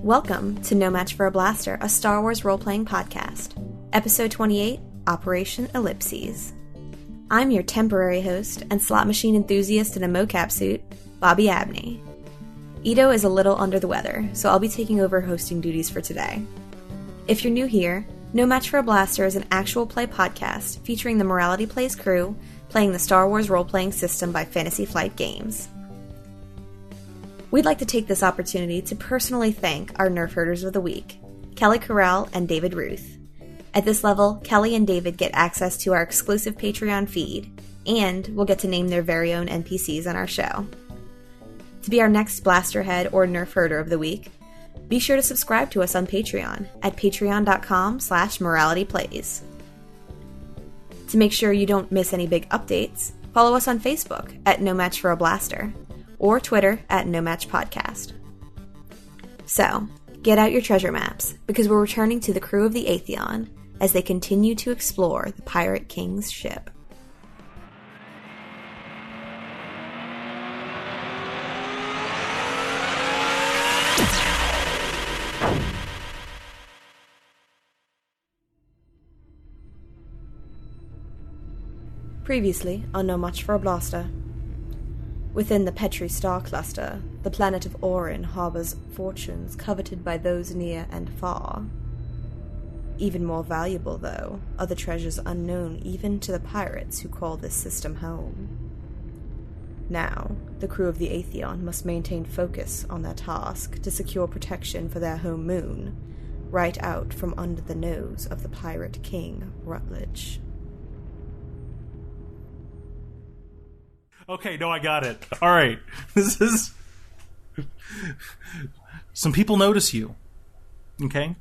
Welcome to No Match for a Blaster, a Star Wars role-playing podcast. Episode 28, Operation Ellipses. I'm your temporary host and slot machine enthusiast in a mocap suit, Bobby Abney. Ito is a little under the weather, so I'll be taking over hosting duties for today. If you're new here, No Match for a Blaster is an actual play podcast featuring the Morality Plays crew playing the Star Wars role-playing system by Fantasy Flight Games. We'd like to take this opportunity to personally thank our Nerf Herders of the Week, Kelly Corral and David Ruth. At this level, Kelly and David get access to our exclusive Patreon feed, and we'll get to name their very own NPCs on our show. To be our next Blasterhead or Nerf Herder of the Week, be sure to subscribe to us on Patreon at patreon.com/moralityplays. To make sure you don't miss any big updates, follow us on Facebook at No Match for a Blaster, or Twitter at No Match Podcast. So, get out your treasure maps, because we're returning to the crew of the Atheon as they continue to explore the Pirate King's ship. Previously on No Match for a Blaster. Within the Petri star cluster, the planet of Orin harbors fortunes coveted by those near and far. Even more valuable, though, are the treasures unknown even to the pirates who call this system home. Now, the crew of the Atheon must maintain focus on their task to secure protection for their home moon, right out from under the nose of the Pirate King, Rutledge. Okay, no, I got it. All right. This is... Some people notice you, okay?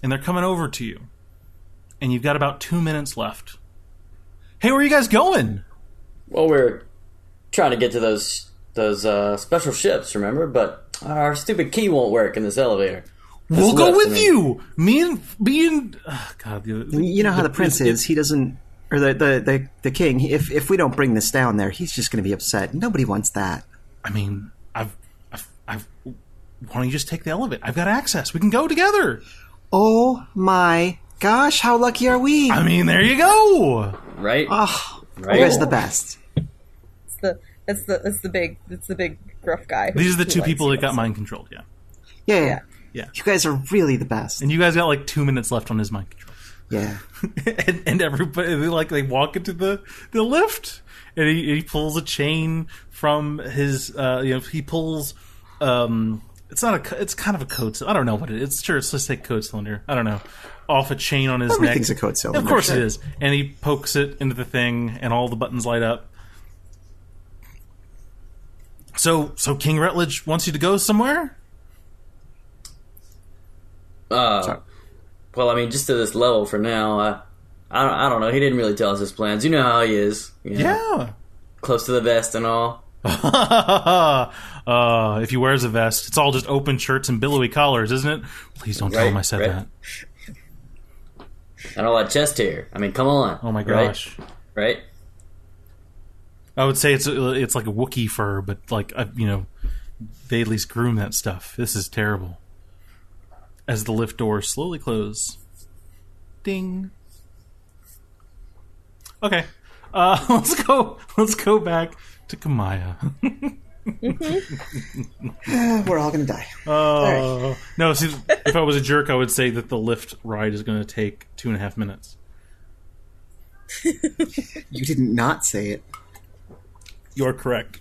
And they're coming over to you. And you've got about 2 minutes left. Hey, where are you guys going? Well, we're trying to get to those special ships, remember? But our stupid key won't work in this elevator. We'll go with you! Me and... God, you know how the prince is. He doesn't... Or the king, if we don't bring this down there, he's just going to be upset. Nobody wants that. I mean, I've why don't you just take the elevator? I've got access. We can go together. Oh my gosh, how lucky are we? I mean, there you go. Right? Oh, right. You guys are the best. It's the big gruff guy. These are the two people that got mind controlled, yeah. Yeah. Yeah. You guys are really the best. And you guys got like 2 minutes left on his mind control. Yeah. and everybody, they walk into the lift, and he pulls a chain from his, he pulls, it's kind of a code cylinder. I don't know what it is. Let's just say code cylinder. I don't know. Off a chain on his neck. Everything's a code cylinder. Of course it is. And he pokes it into the thing, and all the buttons light up. So King Rutledge wants you to go somewhere? Sorry. Well, I mean, just to this level for now. I don't know. He didn't really tell us his plans. You know how he is. You know, Yeah. Close to the vest and all. If he wears a vest, it's all just open shirts and billowy collars, isn't it? Please don't tell him I said that. And all that chest hair. I mean, come on. Oh my gosh. Right? I would say it's like a Wookiee fur, but like, they at least groom that stuff. This is terrible. As the lift doors slowly close. Ding. Okay. Let's go back to Kamaya. We're all going to die. Right. No, see, if I was a jerk, I would say that the lift ride is going to take 2.5 minutes. You did not say it. You're correct.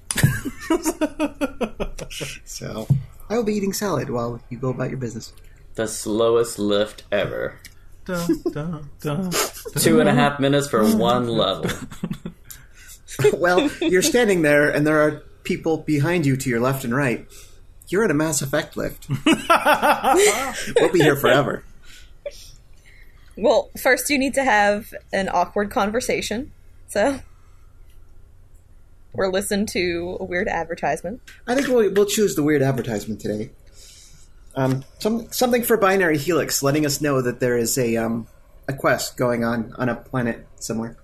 So, I will be eating salad while you go about your business. The slowest lift ever. Dun, dun, dun, 2.5 minutes for one level. Well, you're standing there, and there are people behind you to your left and right. You're at a Mass Effect lift. We'll be here forever. Well, first you need to have an awkward conversation, or listen to a weird advertisement. I think we'll choose the weird advertisement today. Something for Binary Helix, letting us know that there is a quest going on a planet somewhere.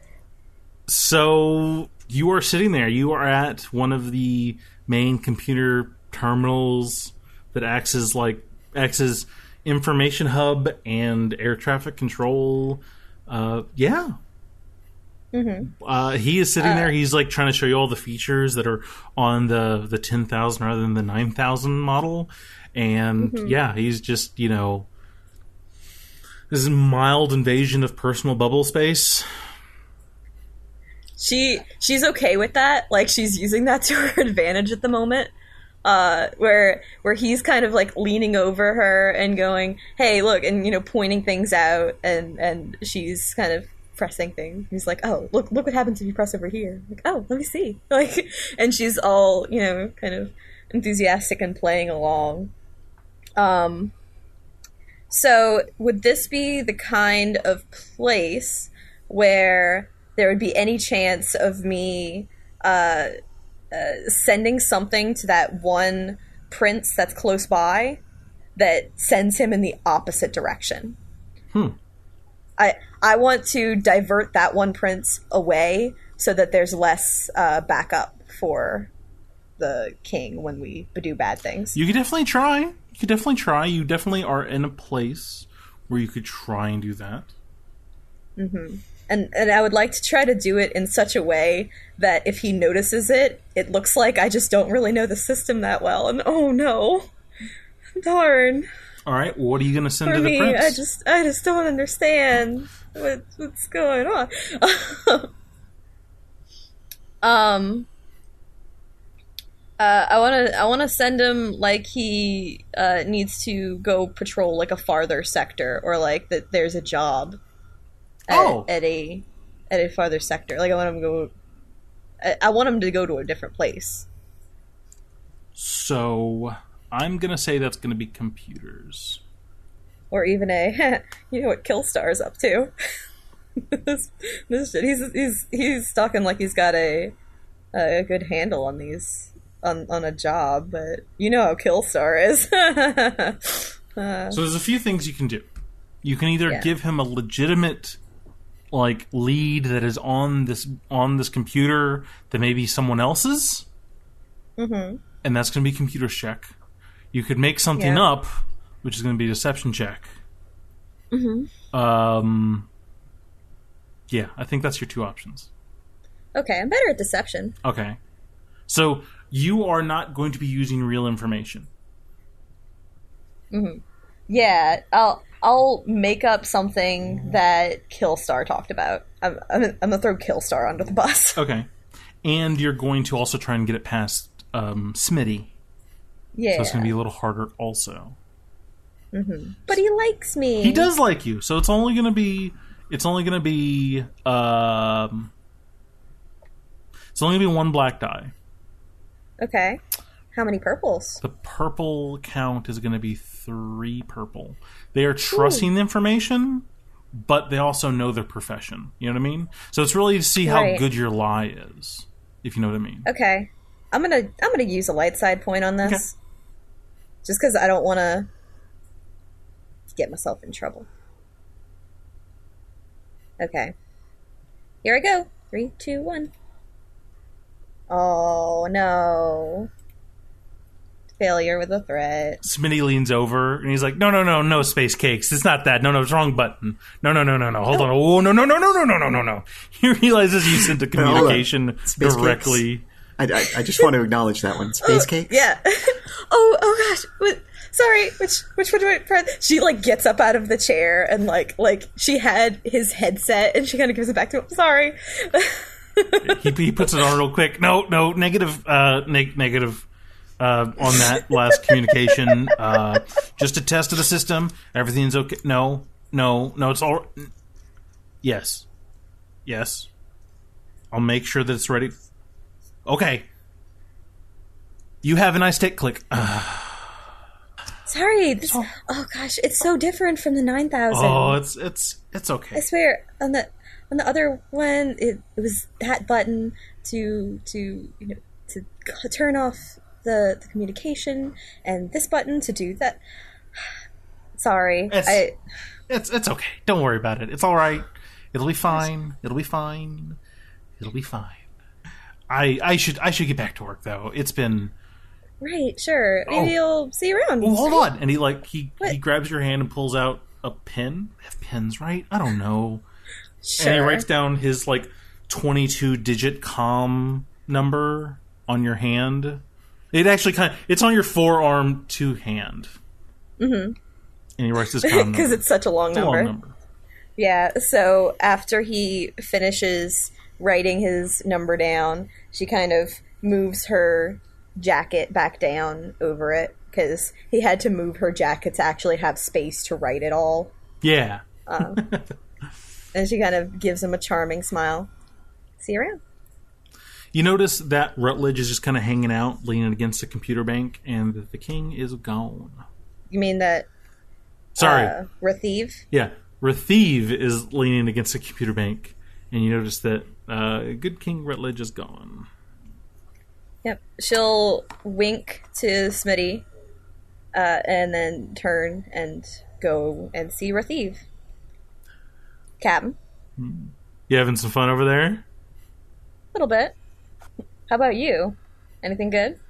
So you are sitting there. You are at one of the main computer terminals that acts as like X's information hub and air traffic control. Yeah. He is sitting there. He's like trying to show you all the features that are on the 10,000 rather than the 9,000 model. And yeah, he's just, you know, this is mild invasion of personal bubble space. She's okay with that. Like, she's using that to her advantage at the moment. Where he's kind of like leaning over her and going, "Hey, look," and, you know, pointing things out, and she's kind of pressing things. He's like, "Oh, look what happens if you press over here." Like, "Oh, let me see." Like, and she's all, you know, kind of enthusiastic and playing along. So would this be the kind of place where there would be any chance of me sending something to that one prince that's close by that sends him in the opposite direction? I want to divert that one prince away so that there's less backup for the king when we do bad things. You could definitely try. You definitely are in a place where you could try and do that. And I would like to try to do it in such a way that if he notices it, it looks like I just don't really know the system that well. And oh no, darn. All right, what are you going to send For to the me, prince? I just don't understand what's going on. I want to send him like he needs to go patrol like a farther sector, or like that there's a job at a farther sector. Like I want him to go to a different place. So I'm gonna say that's gonna be computers, or even you know what Killstar's up to. this shit. He's talking like he's got a good handle on these on a job, but you know how Killstar is. So there's a few things you can do. You can either give him a legitimate like lead that is on this computer that may be someone else's, and that's going to be computer check. You could make something up, which is going to be deception check. Yeah, I think that's your two options. Okay, I'm better at deception. Okay, so you are not going to be using real information. Yeah, I'll make up something that Killstar talked about. I'm gonna throw Killstar under the bus. Okay, and you're going to also try and get it past Smitty. Yeah, so it's going to be a little harder, also. But he likes me. He does like you, so it's only going to be. It's only going to be one black die. Okay. How many purples? The purple count is going to be 3 purple. They are trusting the information, but they also know their profession. You know what I mean? So it's really to see how good your lie is, if you know what I mean. Okay. I'm gonna use a light side point on this. Okay. Just because I don't want to get myself in trouble. Okay. Here I go. 3, 2, 1. Oh, no. Failure with a threat. Smitty leans over, and he's like, no, Space Cakes. It's not that. No, it's wrong button. No. Hold on. Oh, no. He realizes you sent a communication directly. I just want to acknowledge that one. Space Cakes? Yeah. oh gosh. Sorry, which one do I press? She, like, gets up out of the chair, and, like she had his headset, and she kind of gives it back to him. Sorry. he puts it on real quick. No, negative, negative on that last communication. Just a test of the system. Everything's okay. No, it's all... Yes. I'll make sure that it's ready. Okay. You have a nice tick. Click. Sorry. Oh gosh, it's so different from the 9,000. Oh, it's okay. I swear, on the other one, it was that button to turn off the communication, and this button to do that. Sorry, it's okay. Don't worry about it. It's all right. It'll be fine. I should get back to work though. It's been Right, sure. Maybe you'll see you around. Oh, hold on. And he What? grabs your hand and pulls out a pen. They have pens, right? I don't know. Sure. And he writes down his 22-digit comm number on your hand. It actually it's on your forearm to hand. Mm-hmm. And he writes his comm number. Because it's such a long number. Yeah, so after he finishes writing his number down, she kind of moves her jacket back down over it, because he had to move her jacket to actually have space to write it all. Yeah. And she kind of gives him a charming smile. See you around. You notice that Rutledge is just kind of hanging out, leaning against the computer bank, and that the king is gone. You mean that... Sorry. Rathiv? Yeah. Rathiv is leaning against the computer bank, and you notice that good King Rutledge is gone. Yep. She'll wink to Smitty, and then turn and go and see Rathiv. Captain? You having some fun over there? A little bit. How about you? Anything good?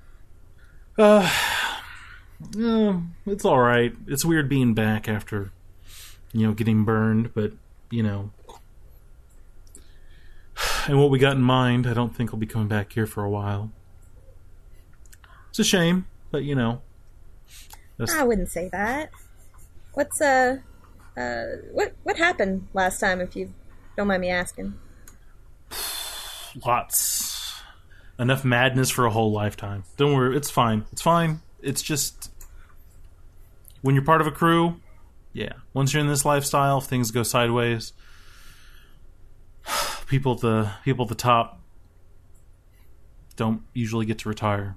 It's all right. It's weird being back after, getting burned, but, and what we got in mind, I don't think we'll be coming back here for a while. It's a shame, but, I wouldn't say that. What's, what happened last time, if you don't mind me asking? Lots. Enough madness for a whole lifetime. Don't worry, it's fine. It's fine. It's just, when you're part of a crew, yeah. Once you're in this lifestyle, if things go sideways, people at the top don't usually get to retire.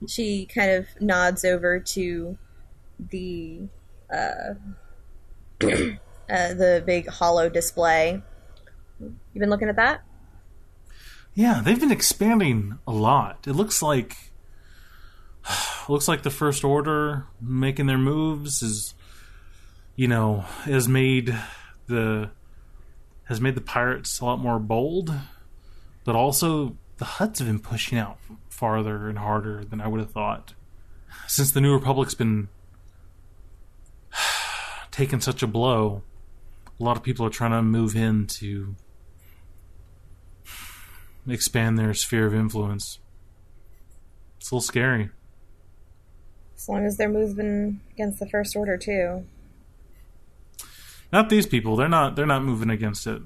She kind of nods over to the the big hollow display. You been looking at that? Yeah, they've been expanding a lot. It looks like the First Order making their moves has made the pirates a lot more bold, but also the Hutts have been pushing out farther and harder than I would have thought. Since the New Republic's been taking such a blow, a lot of people are trying to move in to expand their sphere of influence. It's a little scary. As long as they're moving against the First Order too. Not these people. They're not moving against it.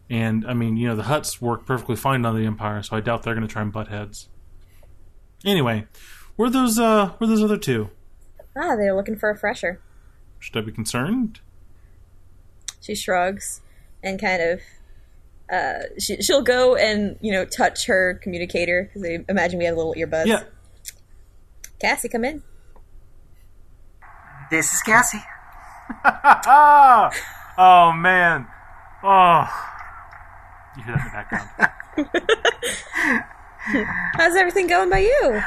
And I mean, the Hutts work perfectly fine on the Empire, so I doubt they're going to try and butt heads. Anyway, where those other two? They're looking for a fresher. Should I be concerned? She shrugs and kind of she'll go and touch her communicator, because I imagine we had little earbuds. Yeah. Cassie, come in. This is Cassie. Oh man. Oh. You hear that in the background. How's everything going by you?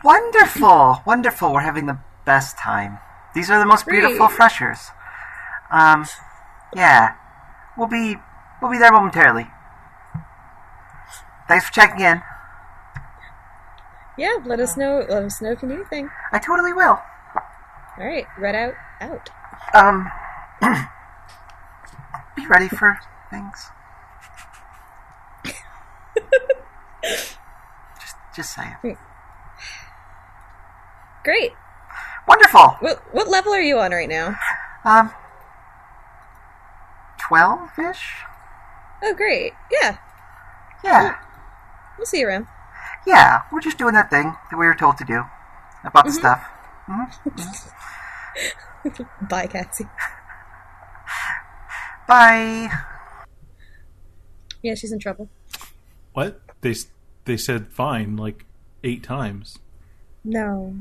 Wonderful. We're having the best time. These are the most beautiful Great. freshers. Yeah. We'll be there momentarily. Thanks for checking in. Yeah, let us know if you need anything. I totally will. All right, red out. Be ready for things. just saying. Great. Wonderful. What level are you on right now? 12-ish? Oh, great. Yeah, Yeah. we'll see you around. Yeah, we're just doing that thing that we were told to do. About the stuff. Bye, Cassie. Bye. Yeah, she's in trouble. What? They said fine 8 times. No.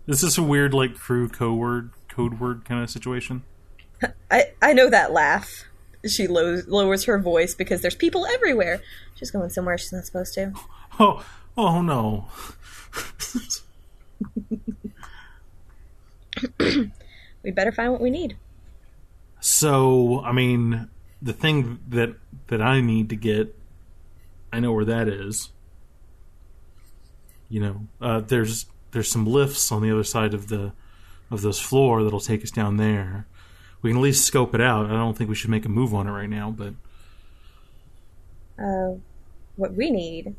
This is a weird crew code word kind of situation. I know that laugh. She lowers her voice because there's people everywhere. She's going somewhere she's not supposed to. Oh no. We better find what we need. So, I mean, the thing that I need to get, I know where that is. there's some lifts on the other side of this floor that'll take us down there. We can at least scope it out. I don't think we should make a move on it right now, but what we need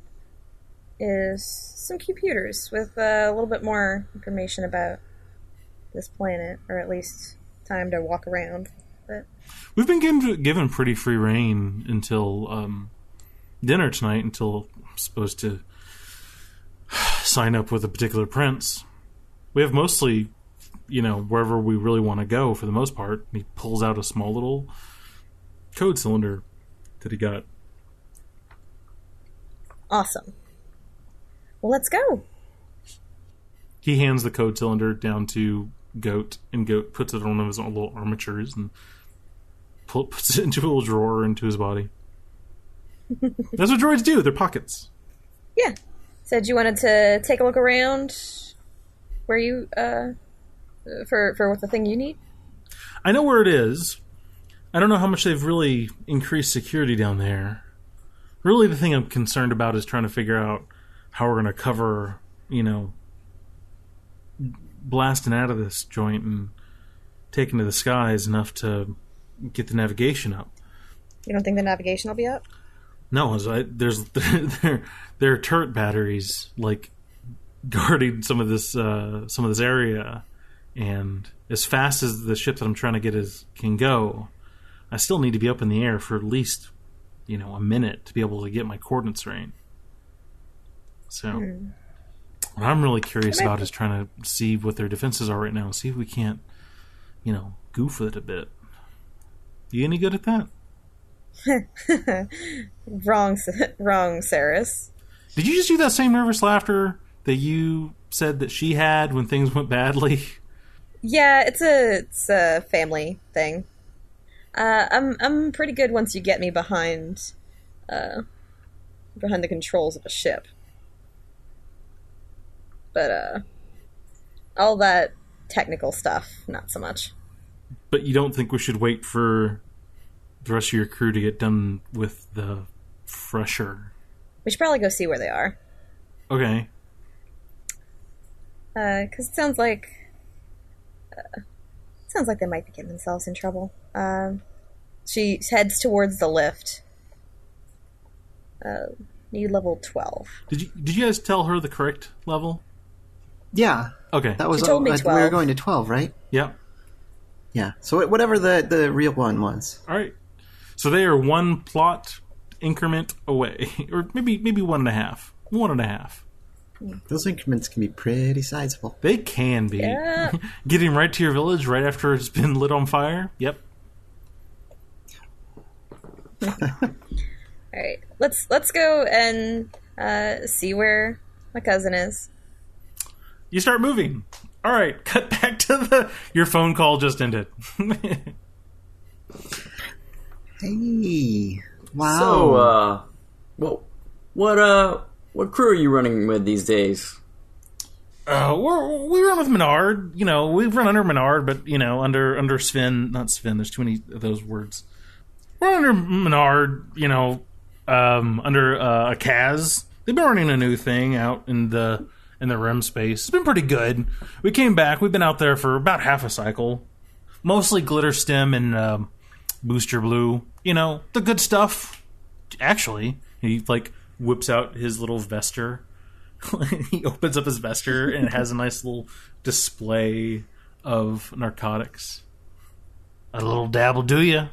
is some computers with a little bit more information about this planet, or at least time to walk around. But we've been given pretty free reign until dinner tonight, until I'm supposed to sign up with a particular prince. We have mostly, wherever we really want to go for the most part. He pulls out a small little code cylinder that he got. Awesome. Well, let's go. He hands the code cylinder down to Goat, and Goat puts it on one of his own little armatures and puts it into a little drawer into his body. That's what droids do. They're pockets. Yeah. Said you wanted to take a look around where you, for what the thing you need? I know where it is. I don't know how much they've really increased security down there. Really, the thing I'm concerned about is trying to figure out how we're going to cover, blasting out of this joint and taking to the skies enough to get the navigation up. You don't think the navigation will be up? No, there are turret batteries guarding some of this area, and as fast as the ship that I'm trying to get can go, I still need to be up in the air for at least a minute to be able to get my coordinates right. So what I'm really curious about is trying to see what their defenses are right now and see if we can't goof with it a bit. You any good at that? Wrong, Saris. Did you just do that same nervous laughter that you said that she had when things went badly? Yeah, it's a family thing. I'm pretty good once you get me behind the controls of a ship. But all that technical stuff, not so much. But you don't think we should wait for the rest of your crew to get done with the fresher? We should probably go see where they are. Okay. Because it sounds like they might be getting themselves in trouble. She heads towards the lift. Need level 12. Did you guys tell her the correct level? Yeah. Okay. That was She told me we 12. were going to 12, right? Yeah. Yeah. So whatever the real one was. All right. So they are one plot increment away, or maybe 1.5. 1.5. Those increments can be pretty sizable. They can be. Yeah. Getting right to your village right after it's been lit on fire. Yep. All right, let's go and see where my cousin is. You start moving. All right, cut back to your phone call just ended. Hey, wow. So, what crew are you running with these days? We run with Menard. We run under Menard, but under Sven. Not Sven. There's too many of those words. We're under Menard. Under a Kaz. They've been running a new thing out in the REM space. It's been pretty good. We came back. We've been out there for about half a cycle. Mostly glitter stem and booster blue. The good stuff. Actually, he whips out his little vester. He opens up his vester and it has a nice little display of narcotics. A little dabble, do ya?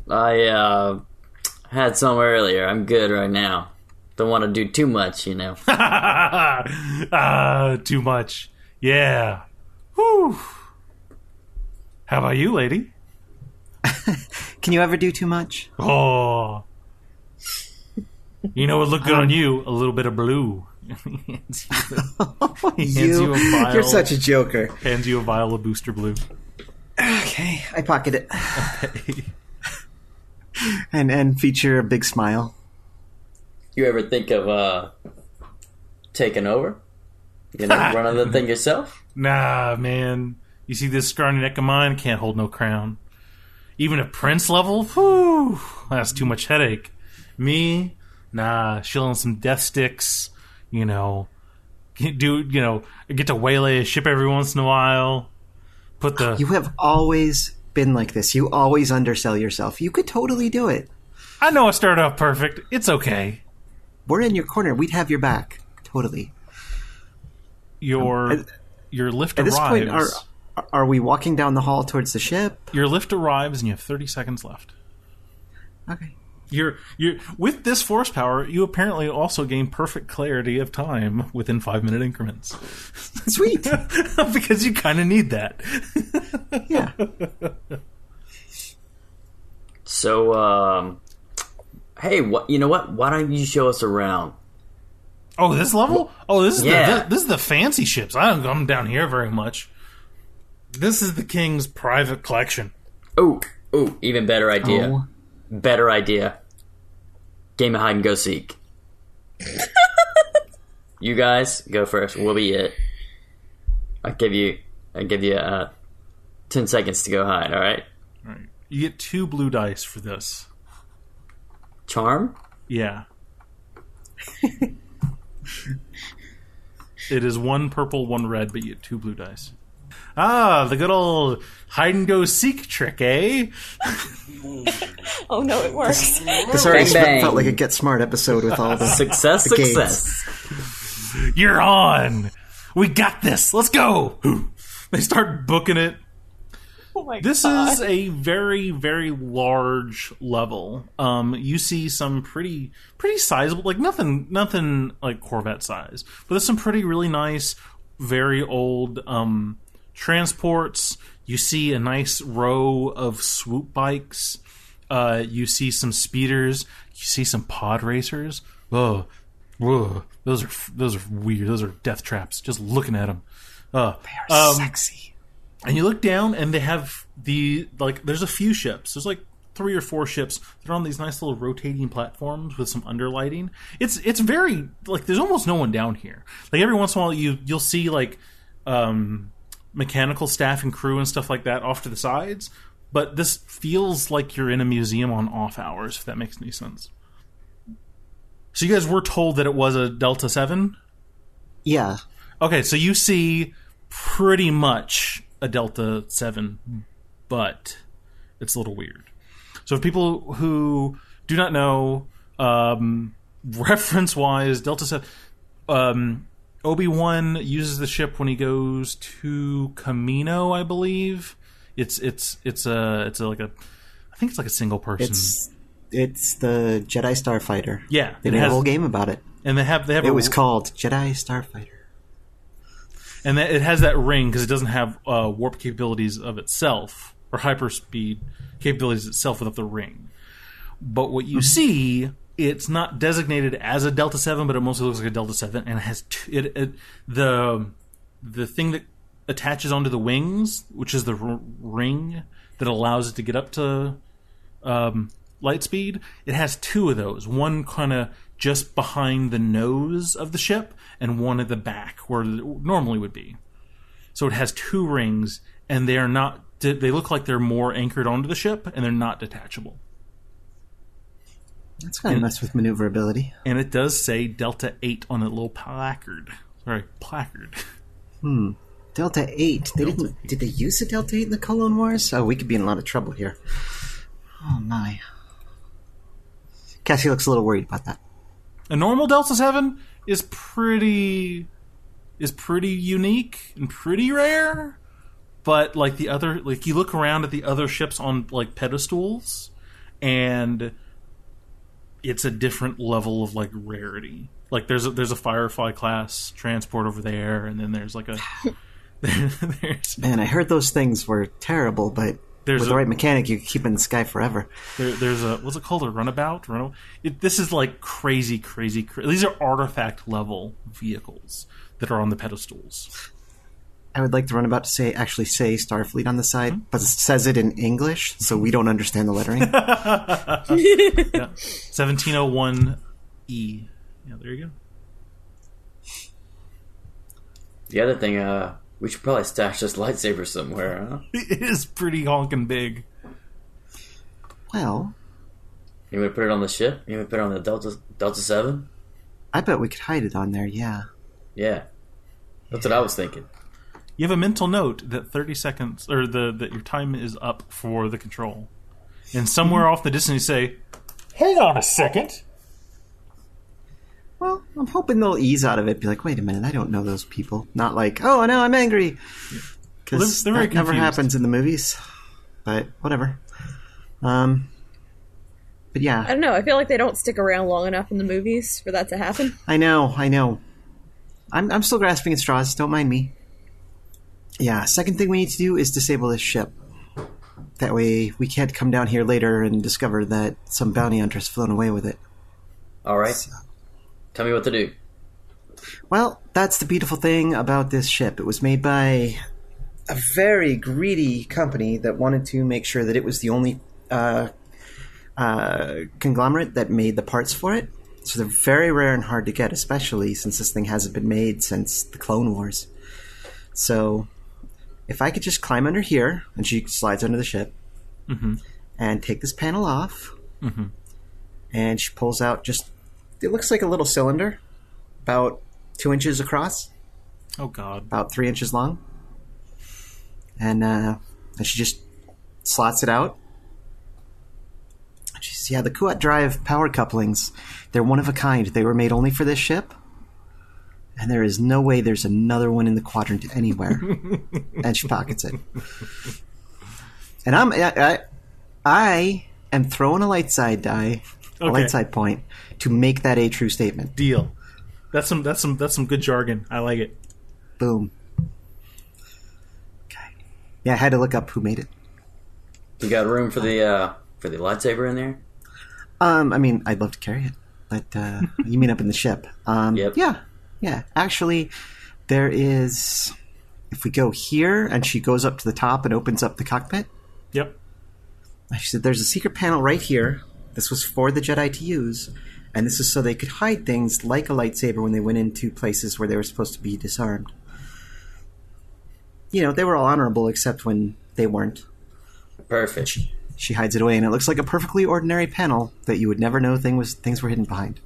I had some earlier. I'm good right now. Don't want to do too much, Too much. Yeah. Whew. How about you, lady? Can you ever do too much? Oh. What would look good on you? A little bit of blue. He hands you a vial. You're such a joker. Hands you a vial of booster blue. Okay, I pocket it. Okay. and feature a big smile. You ever think of taking over? Running the thing yourself? Nah, man. You see this scrawny neck of mine? Can't hold no crown. Even at prince level? Whew, that's too much headache. Me? Nah, shilling some death sticks, get to waylay a ship every once in a while. You have always been like this. You always undersell yourself. You could totally do it. I know I started off perfect. It's okay. We're in your corner. We'd have your back. Totally. Your lift at arrives. At this point, are we walking down the hall towards the ship? Your lift arrives and you have 30 seconds left. Okay. You're with this force power, you apparently also gain perfect clarity of time within 5-minute increments. Sweet. Because you kind of need that. Yeah. So, hey, you know what? Why don't you show us around? Oh, this level? Oh, this is Yeah. this is the fancy ships. I don't come down here very much. This is the king's private collection. Ooh, even better idea. Oh. Better idea. Game of hide and go seek. You guys go first. We'll be it. I give you 10 seconds to go hide. All right. All right. You get 2 blue dice for this. Charm. Yeah. It is 1 purple, 1 red, but you get 2 blue dice. Ah, the good old hide and go seek trick, eh? Oh no, it works. This already Bang, bang. felt like a Get Smart episode with all the Success. the games. Success. You're on. We got this. Let's go. They start booking it. Oh my This god. is a very, very large level. You see some pretty sizable, like nothing like Corvette size, but there's some really nice, very old transports. You see a nice row of swoop bikes. You see some speeders. You see some pod racers. Whoa, those are weird. Those are death traps. Just looking at them. They are sexy. And you look down, and they have there's a few ships. There's like 3 or 4 ships. They're on these nice little rotating platforms with some underlighting. It's very, like, there's almost no one down here. Like, every once in a while, you'll see, like, mechanical staff and crew and stuff like that off to the sides. But this feels like you're in a museum on off hours, if that makes any sense. So you guys were told that it was a Delta 7? Yeah. Okay, so you see pretty much a Delta 7, but it's a little weird. So for people who do not know, reference-wise, Delta 7, Obi-Wan uses the ship when he goes to Camino, I believe. It's like a, I think it's like a single person. It's the Jedi Starfighter. Yeah, They made a whole game about it. and they have It was called Jedi Starfighter. And it has that ring because it doesn't have warp capabilities of itself or hyperspeed capabilities itself without the ring. But what you see, it's not designated as a Delta 7, but it mostly looks like a Delta 7, and it has the thing that attaches onto the wings, which is the ring that allows it to get up to light speed. It has 2 of those. One kind of just behind the nose of the ship, and one at the back where it normally would be. So it has 2 rings, and they are not. They look like they're more anchored onto the ship, and they're not detachable. That's kind of mess with maneuverability. And it does say Delta 8 on a little placard. Delta 8. Did they use the Delta 8 in the Clone Wars? Oh, we could be in a lot of trouble here. Oh my. Cassie looks a little worried about that. A normal Delta 7 is pretty unique and pretty rare, but like the other, like you look around at the other ships on like pedestals, and it's a different level of like rarity. Like there's a Firefly class transport over there, and then there's like a Man, I heard those things were terrible, but with the right mechanic, you can keep it in the sky forever. There's a, what's it called? A runabout? This is like crazy. These are artifact level vehicles that are on the pedestals. I would like the runabout to actually say Starfleet on the side, but it says it in English, so we don't understand the lettering. Yeah. 1701E. Yeah, there you go. The other thing, we should probably stash this lightsaber somewhere, huh? It is pretty honking big. Well, You want to put it on the ship? You want to put it on the Delta 7? I bet we could hide it on there, yeah. Yeah. That's what I was thinking. You have a mental note that 30 seconds, or that your time is up for the control. And somewhere off the distance you say, hang on a second. Well, I'm hoping they'll ease out of it. Be like, wait a minute, I don't know those people. Not like, oh, now I'm angry. Because They're very that never confused. happens in the movies. But whatever. But yeah. I don't know. I feel like they don't stick around long enough in the movies for that to happen. I know. I'm still grasping at straws. Don't mind me. Yeah, second thing we need to do is disable this ship. That way we can't come down here later and discover that some bounty hunter's flown away with it. All right. So, Tell me what to do. well, that's the beautiful thing about this ship. It was made by a very greedy company that wanted to make sure that it was the only conglomerate that made the parts for it. So they're very rare and hard to get, especially since this thing hasn't been made since the Clone Wars. So if I could just climb under here, and she slides under the ship, and take this panel off, and she pulls out just, it looks like a little cylinder, about 2 inches across, Oh, God. about 3 inches long. And she just slots it out. She says, yeah, the Kuat drive power couplings, they're one of a kind. They were made only for this ship. And there is no way there's another one in the quadrant anywhere. And she pockets it. And I am throwing a light side die, a Okay. light side point, to make that a true statement. Deal. That's some good jargon. I like it. Boom. Okay. Yeah, I had to look up who made it. You got room for the lightsaber in there? I mean, I'd love to carry it, but you mean up in the ship? Yep. Yeah. Actually, there is. If we go here, and she goes up to the top and opens up the cockpit. Yep. She said, "There's a secret panel right here. This was for the Jedi to use, and this is so they could hide things like a lightsaber when they went into places where they were supposed to be disarmed. You know, they were all honorable except when they weren't. Perfect. She hides it away, and it looks like a perfectly ordinary panel that you would never know things were hidden behind.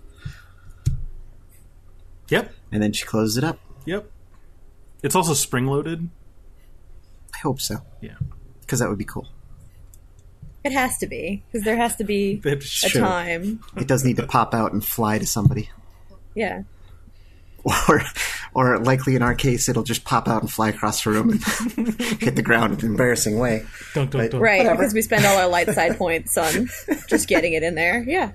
Yep. And then she closes it up. Yep. It's also spring-loaded. I hope so, Yeah. because that would be cool. It has to be, because there has to be That's a true. time. It does need to pop out and fly to somebody. Yeah. Or likely in our case, it'll just pop out and fly across the room and hit the ground in an embarrassing way. Don't. Right, Whatever. because we spend all our light side points on just getting it in there. Yeah.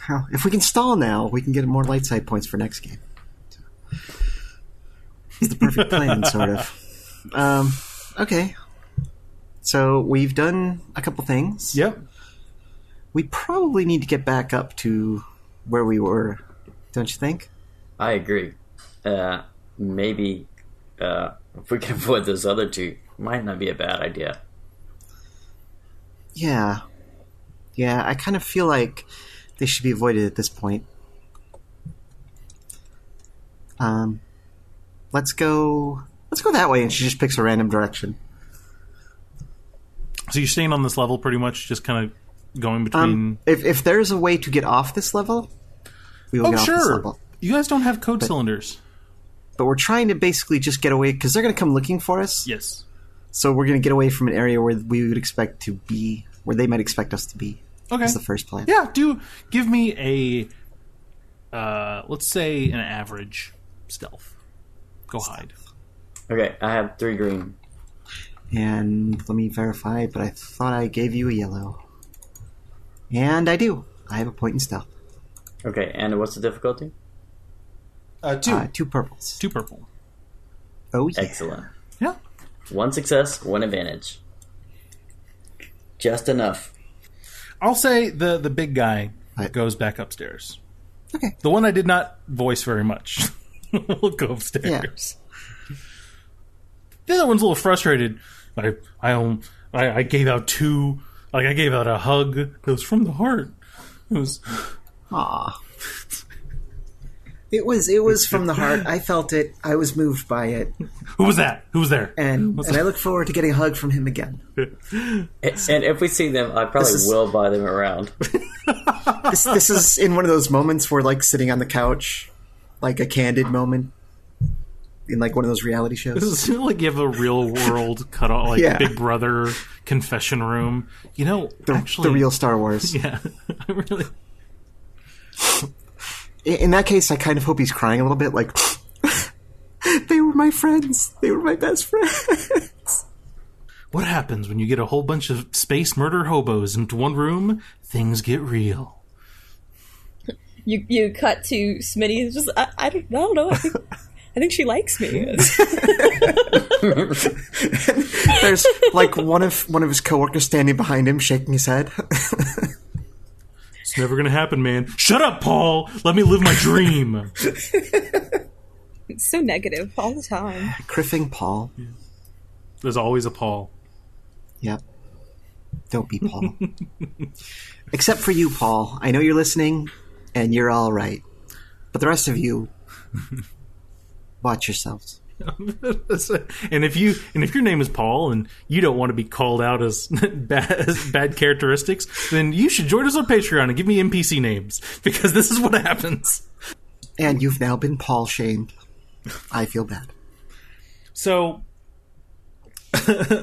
Well, if we can stall now, we can get more light side points for next game. It's the perfect plan, sort of. Okay. So we've done a couple things. Yep. We probably need to get back up to where we were, don't you think? I agree. Maybe if we can avoid those other two, might not be a bad idea. Yeah. Yeah, I kind of feel like they should be avoided at this point. Let's go that way, and she just picks a random direction. So you're staying on this level pretty much, just kind of going between... If there's a way to get off this level, we will Oh, get off this sure. level. You guys don't have code cylinders. But we're trying to basically just get away, because they're going to come looking for us. Yes. So we're going to get away from an area where we would expect to be, where they might expect us to be. Okay. That's the first plan. Yeah, give me a, let's say an average stealth. Go hide. Okay, I have 3 green. And let me verify, but I thought I gave you a yellow. And I do. I have a point in stealth. Okay, and what's the difficulty? 2. 2 purples. 2 purple. Oh, yeah. Excellent. Yeah. 1 success, 1 advantage. Just enough. I'll say the big guy Right. goes back upstairs. Okay. The one I did not voice very much will go upstairs. The other one's a little frustrated. I gave out 2. Like, I gave out a hug. It was from the heart. It was... Aw. It was from the heart. I felt it. I was moved by it. Who was that? Who was there? And I look forward to getting a hug from him again. And if we see them, I probably This is- will buy them around. This is in one of those moments where, like, sitting on the couch, like a candid moment. in like one of those reality shows. This is like you have a real world cut off, like Yeah. Big Brother confession room. You know, actually, The real Star Wars. Yeah, I really. In that case, I kind of hope he's crying a little bit, like, they were my friends. They were my best friends. What happens when you get a whole bunch of space murder hobos into one room? Things get real. You cut to Smitty. It's just I don't know. I think she likes me. There's like one of his coworkers standing behind him, shaking his head. It's never gonna happen, man. Shut up, Paul. Let me live my dream. It's so negative all the time. Criffing Paul. There's always a Paul. Yep. Don't be Paul. Except for you, Paul. I know you're listening, and you're all right. But the rest of you, watch yourselves. And if your name is Paul and you don't want to be called out as bad characteristics, then you should join us on Patreon and give me NPC names, because this is what happens. And you've now been Paul shamed. I feel bad. So Rathiv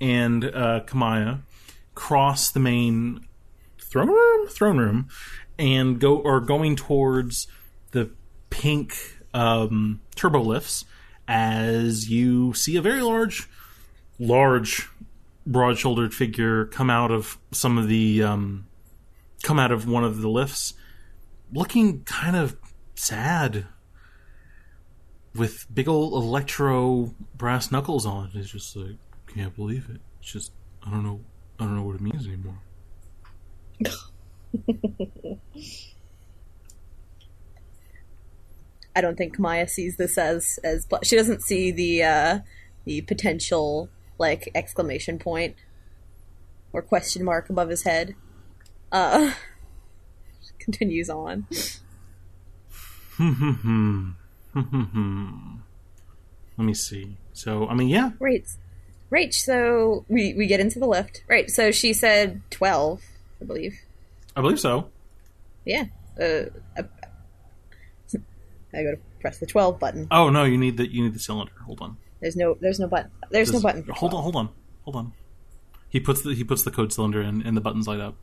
and Kamaya cross the main throne room, and are going towards the pink turbo lifts, as you see a very large, broad-shouldered figure come out of one of the lifts, looking kind of sad, with big old electro brass knuckles on it. It's just like, can't believe it. It's just, I don't know what it means anymore. I don't think Maya sees this as she doesn't see the potential like exclamation point or question mark above his head. Continues on. Let me see. So, I mean, yeah. Right. So we get into the lift. Right. So she said 12, I believe. I believe so. Yeah. I go to press the 12 button. Oh no, you need the cylinder. Hold on. There's no button. There's no button. Hold on. He puts the code cylinder in, and the buttons light up.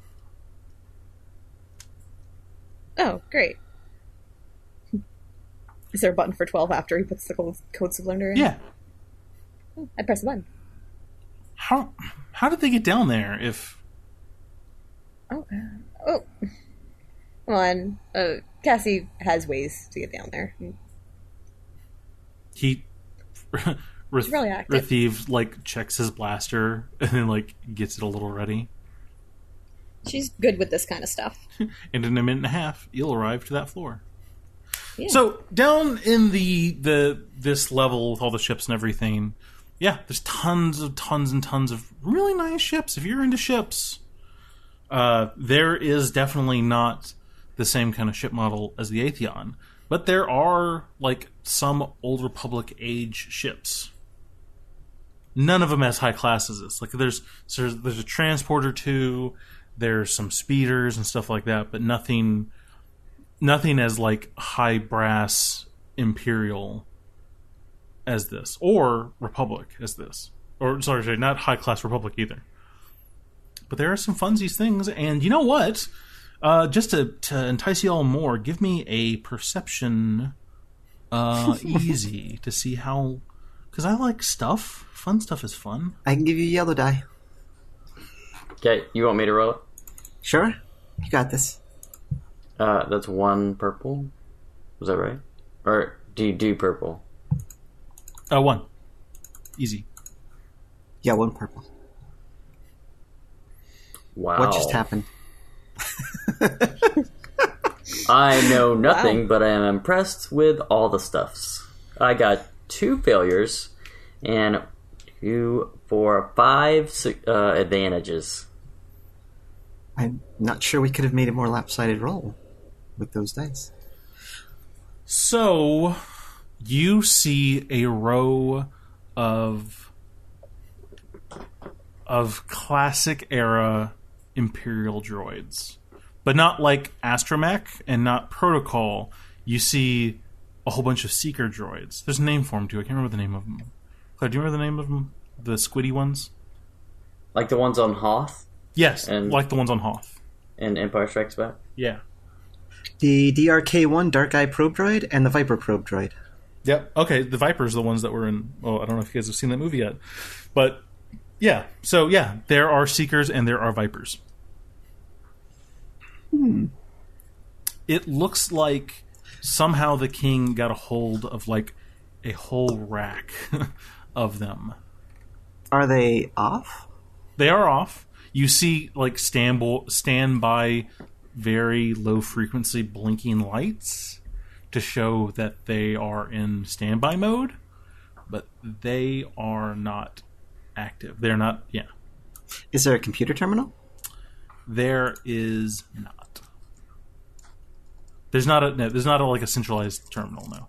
Oh, great. Is there a button for 12 after he puts the code cylinder in? Yeah. I press the button. How did they get down there? If Oh. Come on. Cassie has ways to get down there. he really active. Rathiv like checks his blaster and then like gets it a little ready. She's good with this kind of stuff. And in a minute and a half, you'll arrive to that floor. Yeah. So down in this level with all the ships and everything, yeah, there's tons and tons of really nice ships. If you're into ships, there is definitely not the same kind of ship model as the Atheon, but there are like some Old Republic age ships. None of them as high class as this. Like there's a transporter too. There's some speeders and stuff like that, but nothing as like high brass Imperial as this, or Republic as this, or sorry, not high class Republic either. But there are some funsies things, and you know what? Just to entice you all more, give me a perception, easy to see how, because I like stuff. Fun stuff is fun. I can give you a yellow die. Okay, you want me to roll it? Sure? You got this. That's one purple. Was that right? Or do you do purple? One. Easy. Yeah, one purple. Wow. What just happened? I know nothing, but I am impressed with all the stuffs. I got 2 failures and 2, 4, 5 advantages. I'm not sure we could have made a more lopsided roll with those dice. So, you see a row of classic era Imperial droids, but not like Astromech and not Protocol. You see a whole bunch of seeker droids. There's a name for them too. I can't remember the name of them. Claire, do you remember the name of them? The squiddy ones? Like the ones on Hoth Yes, And- like the ones on Hoth. and Empire Strikes Back. Yeah. The DRK-1 Dark Eye Probe Droid and the Viper Probe Droid. Yep. Okay, the Vipers are the ones that were in... Oh, I don't know if you guys have seen that movie yet. But, yeah. So, yeah, there are Seekers and there are Vipers. It looks like somehow the king got a hold of, like, a whole rack of them. Are they off? They are off. You see, like, standby, very low-frequency blinking lights to show that they are in standby mode, but they are not active. They're not, yeah. Is there a computer terminal? There is not. There's not like a centralized terminal, no.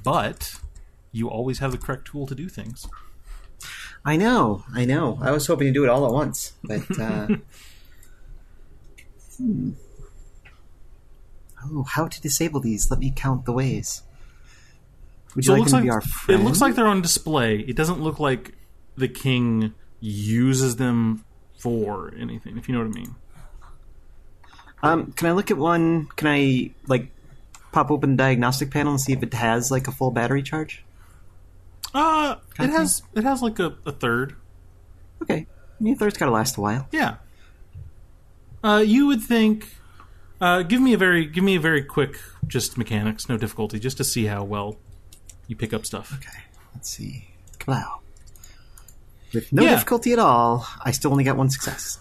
But you always have the correct tool to do things. I know. I was hoping to do it all at once, but Oh, how to disable these? Let me count the ways. Would you like them to be our friend? It looks like they're on display. It doesn't look like the king uses them for anything, if you know what I mean. Can I look at one? Can I pop open the diagnostic panel and see if it has like a full battery charge? It has like a third. Okay, I mean, a third's got to last a while. Yeah. You would think. Give me a very quick, just mechanics, no difficulty, just to see how well you pick up stuff. Okay, let's see. Wow. With no difficulty at all, I still only got one success.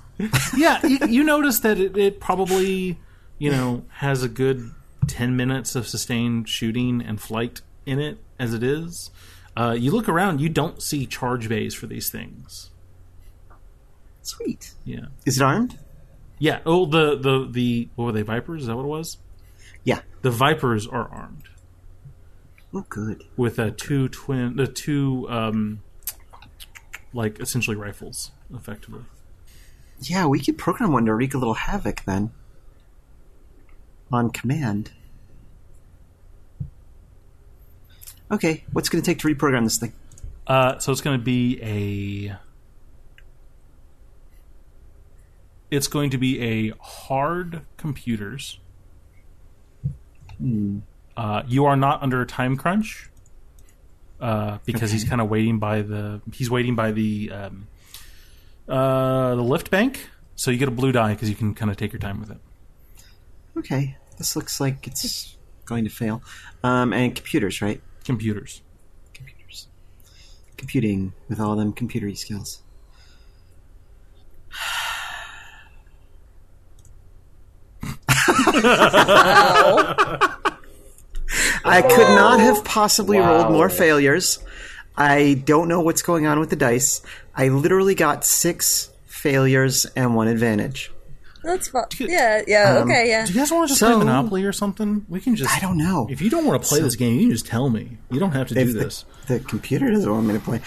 Yeah, you notice that it probably, has a good 10 minutes of sustained shooting and flight in it, as it is. You look around, you don't see charge bays for these things. Sweet. Yeah. Is it armed? Yeah. Oh, the what were they, Vipers? Is that what it was? Yeah. The Vipers are armed Oh, good. with two essentially rifles, effectively. Yeah, we could program one to wreak a little havoc then. On command. Okay, what's it going to take to reprogram this thing? So it's going to be It's going to be a hard computers. You are not under a time crunch because he's kind of waiting by the lift bank. So you get a blue die because you can kind of take your time with it. Okay, this looks like it's going to fail. And computers, right? Computers. Computers. Computing with all them computery skills. I could not have possibly rolled more failures. I don't know what's going on with the dice. I literally got 6 failures and 1 advantage. That's fine. Yeah, okay, yeah. Do you guys want to just play Monopoly or something? We can just... I don't know. If you don't want to play this game, you can just tell me. You don't have to do this. The computer doesn't want me to play.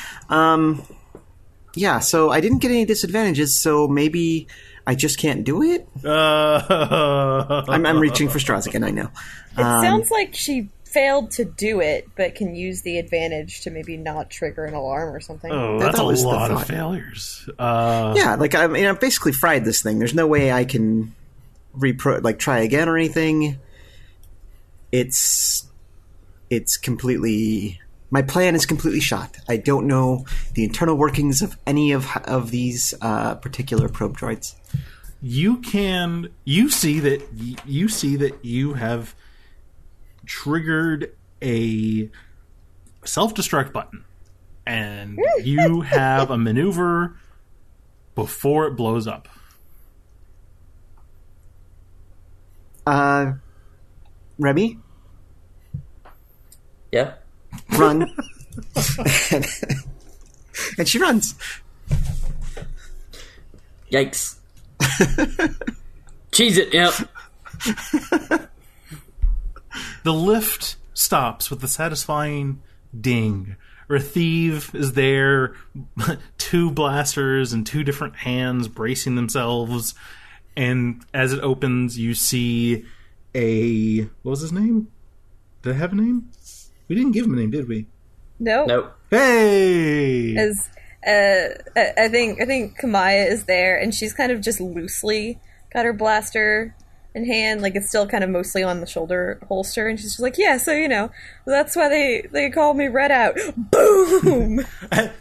Yeah, so I didn't get any disadvantages, so maybe I just can't do it? I'm reaching for straws again, I know. It sounds like she failed to do it, but can use the advantage to maybe not trigger an alarm or something. Oh, that's a was the lot of thought. failures. Yeah, I've basically fried this thing. There's no way I can try again or anything. It's completely... My plan is completely shot. I don't know the internal workings of any of these particular probe droids. You see that you have triggered a self-destruct button, and you have a maneuver before it blows up. Remy? Yeah. Run. And she runs. Yikes. Cheese it, yep. The lift stops with a satisfying ding. Rathiv is there, 2 blasters and 2 different hands bracing themselves, and as it opens, you see what was his name? Did I have a name? We didn't give him a name, did we? Nope. Nope. Hey! As I think Kamaya is there, and she's kind of just loosely got her blaster in hand, like it's still kind of mostly on the shoulder holster, and she's just like, yeah, so that's why they call me Red Out. Boom.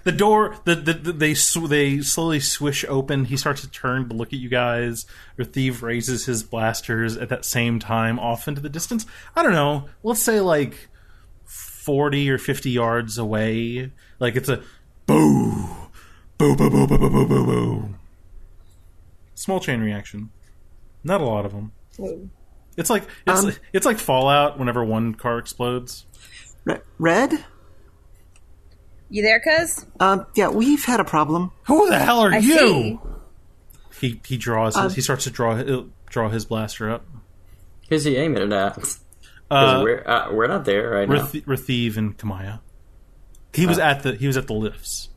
The door, they slowly swish open. He starts to turn to look at you guys. Rethiev raises his blasters at that same time off into the distance. I don't know. Let's say like 40 or 50 yards away. Like it's a boo, boo, boo, boo, boo, boo, boo, boo, boo. Small chain reaction. Not a lot of them. Whoa. It's like Fallout whenever one car explodes. Red? You there, cuz? Yeah, we've had a problem. Who the hell are I you? see. He draws. He starts to draw his blaster up. Who's he aiming it at? 'Cause we're not there right now. Rethiev and Kamaya. He was at the lifts.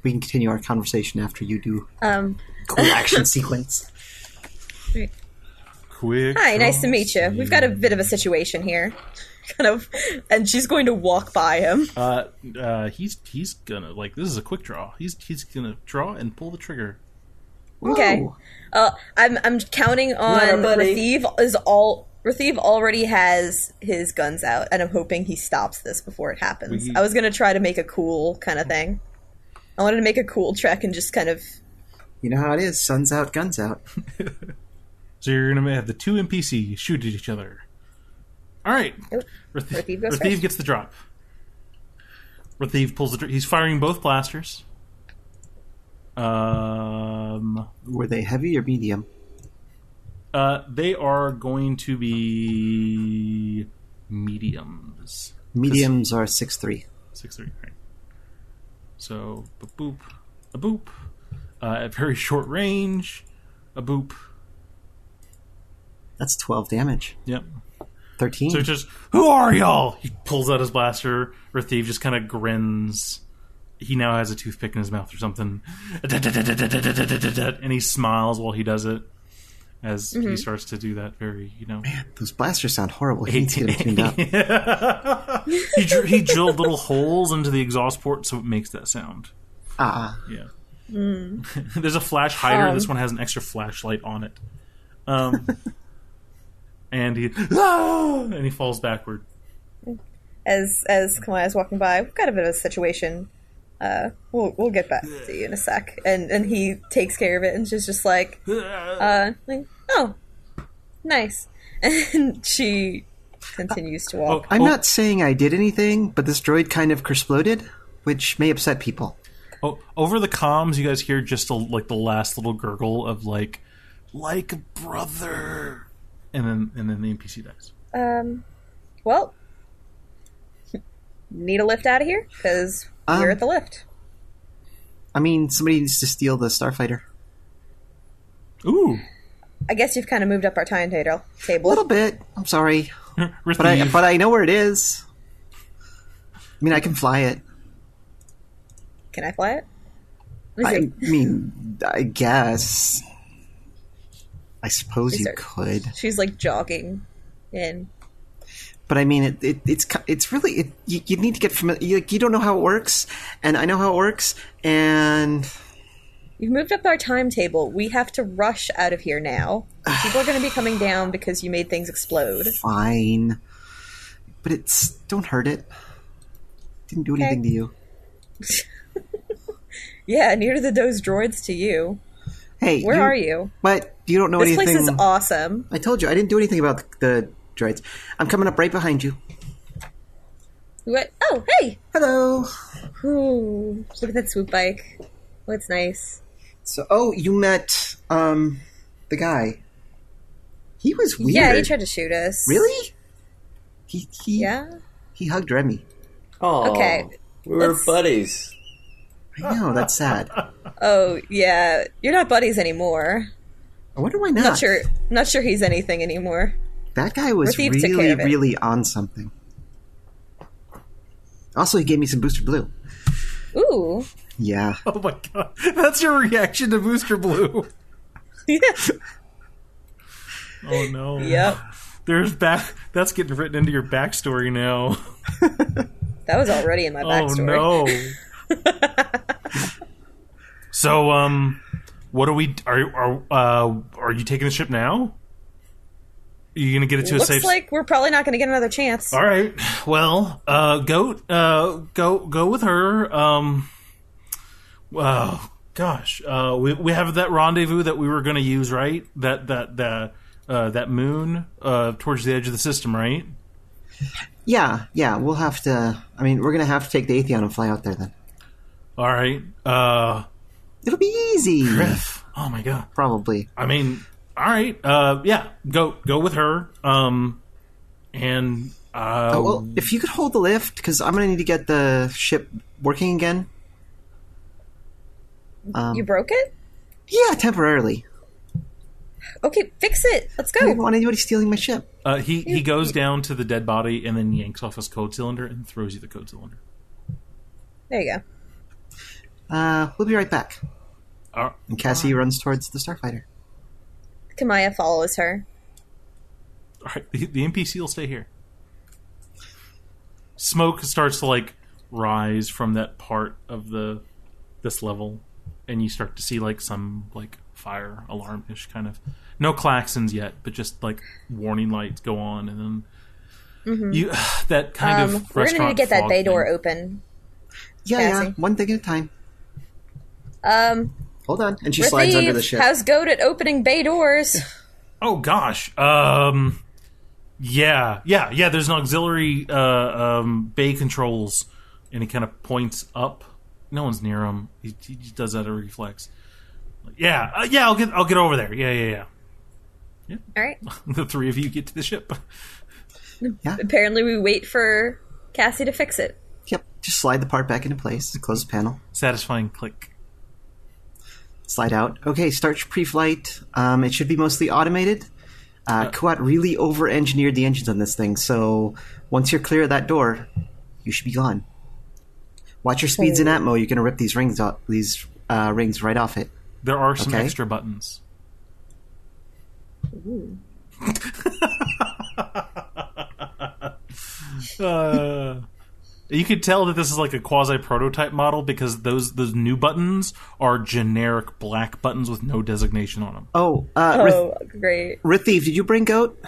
We can continue our conversation after you do cool action sequence. Quick. Hi, nice to meet you. We've got a bit of a situation here. Kind of, and she's going to walk by him. He's gonna this is a quick draw. He's gonna draw and pull the trigger. Okay. I'm counting on Rethiev Rethiev already has his guns out, and I'm hoping he stops this before it happens. I was gonna try to make a cool kind of thing. I wanted to make a cool trek and just kind of... You know how it is. Sun's out, guns out. So you're going to have the two NPCs shoot at each other. All right. Rethiev gets the drop. Rethiev pulls the... He's firing both blasters. Were they heavy or medium? They are going to be mediums. Mediums are 6'3". 6'3", right. So, a boop, a boop. At very short range, a boop. That's 12 damage. Yep. 13. So just, who are y'all? He pulls out his blaster. Rethiev just kind of grins. He now has a toothpick in his mouth or something. And he smiles while he does it. As he starts to do that very, Man, those blasters sound horrible. He needs to get them tuned up. He drilled little holes into the exhaust port so it makes that sound. Yeah. There's a flash hider. This one has an extra flashlight on it. And he falls backward. As Kamaya's walking by, we've got a bit of a situation. We'll get back to you in a sec. And he takes care of it and she's just like, oh, nice. And she continues to walk. I'm not saying I did anything, but this droid kind of exploded, which may upset people. Oh, over the comms, you guys hear just the last little gurgle of like a brother, and then the NPC dies. Well, need a lift out of here because we're at the lift. I mean, somebody needs to steal the starfighter. Ooh. I guess you've kind of moved up our time table. A little bit. I'm sorry, but Rethiev. I know where it is. I mean, I can fly it. Can I fly it? I mean, I guess. I suppose you could. She's like jogging in. But I mean, it's really you need to get familiar. You don't know how it works, and I know how it works, and you've moved up our timetable. We have to rush out of here now. People are going to be coming down because you made things explode. Fine, but don't hurt it. Didn't do anything to you. Yeah, neither did those droids to you. Hey, where are you? What? You don't know this anything? This place is awesome. I told you I didn't do anything about the droids. I'm coming up right behind you. What? Oh, hey! Hello. Ooh, look at that swoop bike. Oh, it's nice. So, you met the guy. He was weird. Yeah, he tried to shoot us. Really? Yeah. He hugged Remy. Oh, okay. We were buddies. I know, that's sad. Oh, yeah. You're not buddies anymore. I wonder why not. Not sure he's anything anymore. That guy was really on something. Also, he gave me some Booster Blue. Ooh. Yeah. Oh my god. That's your reaction to Booster Blue. Yeah. Oh no. Yep. That's getting written into your backstory now. That was already in my backstory. Oh no. So, what are we? Are you taking the ship now? Are you gonna get it to a safe? Looks like we're probably not gonna get another chance. All right. Well, Goat, go with her. Gosh, we have that rendezvous that we were gonna use, right? That moon towards the edge of the system, right? Yeah. We'll have to. I mean, we're gonna have to take the Atheon and fly out there then. All right. It'll be easy. Griff. Oh my god. Probably. I mean, all right. Yeah. Go with her. Well, if you could hold the lift, because I'm gonna need to get the ship working again. You broke it? Yeah, temporarily. Okay, fix it. Let's I go. didn't want anybody stealing my ship. He goes down to the dead body and then yanks off his code cylinder and throws you the code cylinder. There you go. We'll be right back. And Cassie runs towards the starfighter. Kamaya follows her. All right, the NPC will stay here. Smoke starts to rise from that part of this level, and you start to see some fire alarm-ish kind of. No klaxons yet, but just warning lights go on, and then you that kind of. We're gonna need to get that bay door open. Yeah, one thing at a time. Hold on, and she slides under the ship. How's Goat at opening bay doors? Oh gosh, yeah. There's an auxiliary bay controls, and he kind of points up. No one's near him. He just does that at a reflex. Yeah. I'll get over there. Yeah. All right. The three of you get to the ship. Yeah. Apparently, we wait for Cassie to fix it. Yep. Just slide the part back into place. Close the panel. Satisfying click. Slide out. Okay, start pre-flight. It should be mostly automated. Kuat really over-engineered the engines on this thing, so once you're clear of that door, you should be gone. Watch your speeds in Atmo. You're going to rip these rings right off it. There are some extra buttons. Ooh. You could tell that this is a quasi-prototype model because those new buttons are generic black buttons with no designation on them. Great. Ritheve, did you bring Goat?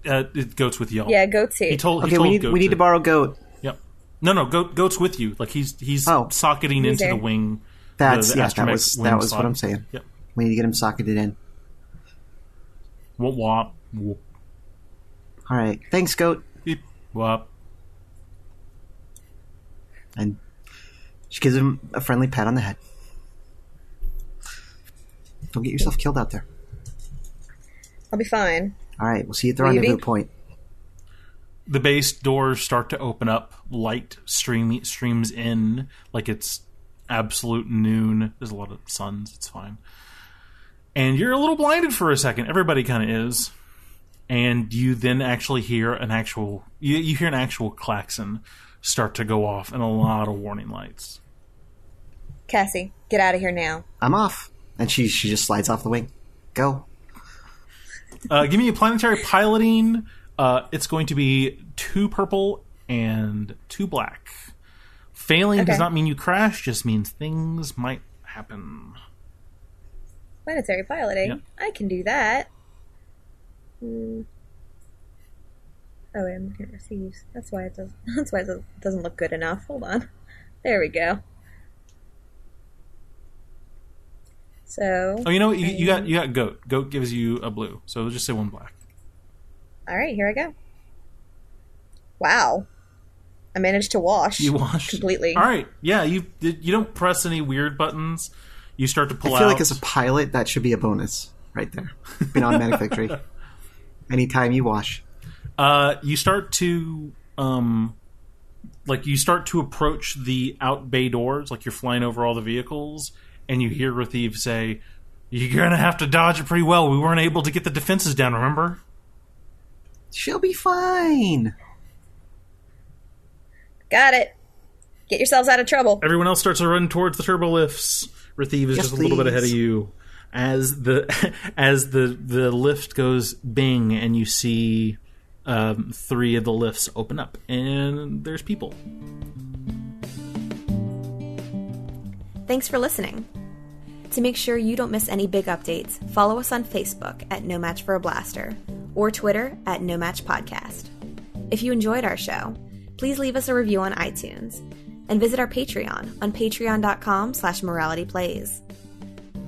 Goat's with y'all. Yeah, Goat's here. We need to borrow Goat. Yep. No, Goat's with you. He's socketing into the wing. That was what I'm saying. Yep. We need to get him socketed in. Wop wop. All right. Thanks, Goat. Beep wop. And she gives him a friendly pat on the head. Don't get yourself killed out there. I'll be fine. All right, we'll see you at the rendezvous point. The base doors start to open up. Light streams in like it's absolute noon. There's a lot of suns. It's fine. And you're a little blinded for a second. Everybody kind of is. And you then actually hear you hear an actual klaxon start to go off and a lot of warning lights. Cassie, get out of here now. I'm off. And she just slides off the wing. Go. Give me a planetary piloting. It's going to be 2 purple and 2 black. Failing does not mean you crash, just means things might happen. Planetary piloting? Yep. I can do that. Oh wait, I'm looking at receives. That's why it doesn't look good enough. Hold on. There we go. So. Oh, you got Goat. Goat gives you a blue, so we'll just say 1 black. All right, here I go. Wow, I managed to wash. You washed completely. All right, yeah. You don't press any weird buttons. You start to pull out. I feel like as a pilot, that should be a bonus right there. An automatic victory. Anytime you wash. You start to approach the out bay doors, like you're flying over all the vehicles, and you hear Ritheve say, "You're gonna have to dodge it pretty well. We weren't able to get the defenses down, remember?" She'll be fine. Got it. Get yourselves out of trouble. Everyone else starts to run towards the turbo lifts. Ritheve is just a little bit ahead of you. as the lift goes bing, and you see 3 of the lifts open up, and there's people. Thanks for listening. To make sure you don't miss any big updates, follow us on Facebook at No Match for a Blaster or Twitter at No Match Podcast. If you enjoyed our show, please leave us a review on iTunes and visit our Patreon on patreon.com/moralityplays.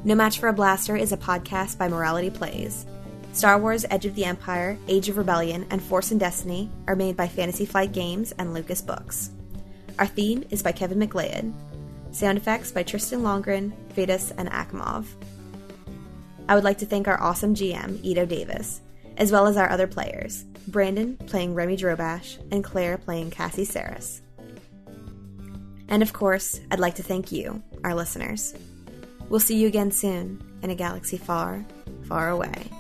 No Match for a Blaster is a podcast by Morality Plays. Star Wars Edge of the Empire, Age of Rebellion, and Force and Destiny are made by Fantasy Flight Games and Lucas Books. Our theme is by Kevin MacLeod. Sound effects by Tristan Longren, Vedas, and Akimov. I would like to thank our awesome GM, Ito Davis, as well as our other players, Brandon playing Remy Drobash, and Claire playing Cassie Saris. And of course, I'd like to thank you, our listeners. We'll see you again soon, in a galaxy far, far away.